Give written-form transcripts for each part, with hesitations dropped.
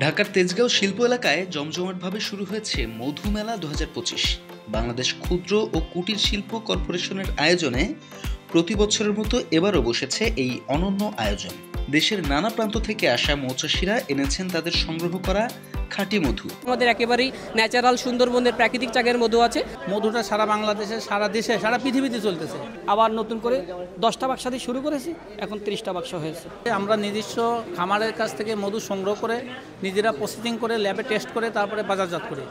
ঢাকার তেজগাঁও শিল্প এলাকায় জমজমাটভাবে শুরু হয়েছে মধু মেলা 2025। বাংলাদেশ ক্ষুদ্র ও কুটির শিল্প কর্পোরেশনের আয়োজনে প্রতি বছরের মতো এবারও বসেছে এই অনন্য আয়োজন। দেশের নানা প্রান্ত থেকে আসা মৌচাষীরা এনেছেন তাদের সংগ্রহ করা খাঁটি মধু। আমাদের একেবারেই ন্যাচারাল সুন্দরবনের প্রাকৃতিক চাকের মধু আছে। মধুটা সারা বাংলাদেশে, সারা দেশে, সারা পৃথিবীতে চলতেছে। আবার নতুন করে 10টা বাক্সা দিয়ে শুরু করেছি, এখন 30টা বাক্স হয়েছে। আমরা নিজস্ব খামারের কাছ থেকে মধু সংগ্রহ করে নিজেরা প্রসেসিং করে ল্যাবে টেস্ট করে তারপরে বাজারজাত করি।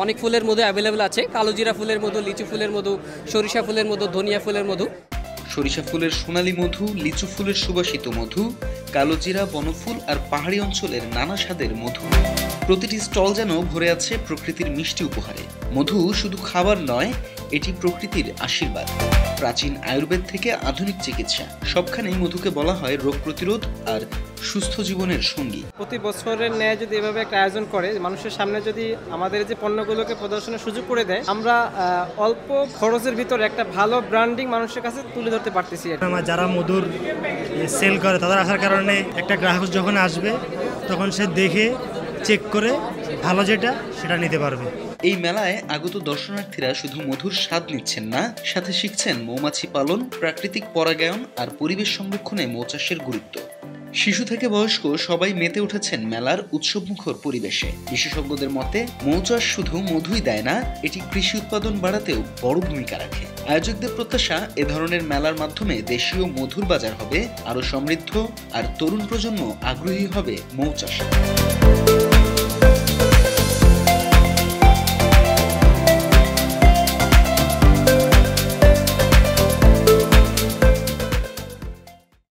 অনেক ফুলের মধু অ্যাভেলেবেল আছে, কালোজিরা ফুলের মধু, লিচু ফুলের মধু, সরিষা ফুলের মধু, ধনিয়া ফুলের মধু। সরিষা ফুলের সোনালী মধু, লিচু ফুলের সুবাসিত মধু, কালোজিরা, বনফুল আর পাহাড়ি অঞ্চলের নানা স্বাদের মধু। প্রতিটি স্টল যেন ভরে আছে প্রকৃতির মিষ্টি উপহারে। মধু শুধু খাবার নয়, এটি প্রকৃতির আশীর্বাদ। প্রাচীন আয়ুর্বেদ থেকে আধুনিক চিকিৎসা, সবখানেই মধুকে বলা হয় রোগ প্রতিরোধ আর সুস্থ জীবনের সঙ্গী। প্রতি বছরের ন্যায় যদি এভাবে একটা আয়োজন করে, মানুষের সামনে যদি আমাদের যে পণ্যগুলোকে প্রদর্শনের সুযোগ করে দেয়, আমরা অল্প খরচের ভিতরে একটা ভালো ব্র্যান্ডিং মানুষের কাছে তুলে ধরতে পারতেছি। যারা মধুর সেল করে তাদের আসার কারণে একটা গ্রাহক যখন আসবে তখন সে দেখে চেক করে ভালো যেটা সেটা নিতে পারবে। এই মেলায় আগত দর্শনার্থীরা শুধু মধুর স্বাদ নিচ্ছেন না, সাথে শিখছেন মৌমাছি পালন, প্রাকৃতিক পরাগায়ন আর পরিবেশ সংরক্ষণে মৌচাষের গুরুত্ব। শিশু থেকে বয়স্ক সবাই মেতে উঠেছেন মেলার উৎসবমুখর পরিবেশে। বিশেষজ্ঞদের মতে মৌচাষ শুধু মধুই দেয় না, এটি কৃষি উৎপাদন বাড়াতেও বড় ভূমিকা রাখে। আয়োজকদের প্রত্যাশা, এ ধরনের মেলার মাধ্যমে দেশীয় মধুর বাজার হবে আরো সমৃদ্ধ আর তরুণ প্রজন্ম আগ্রহী হবে মৌচাষে।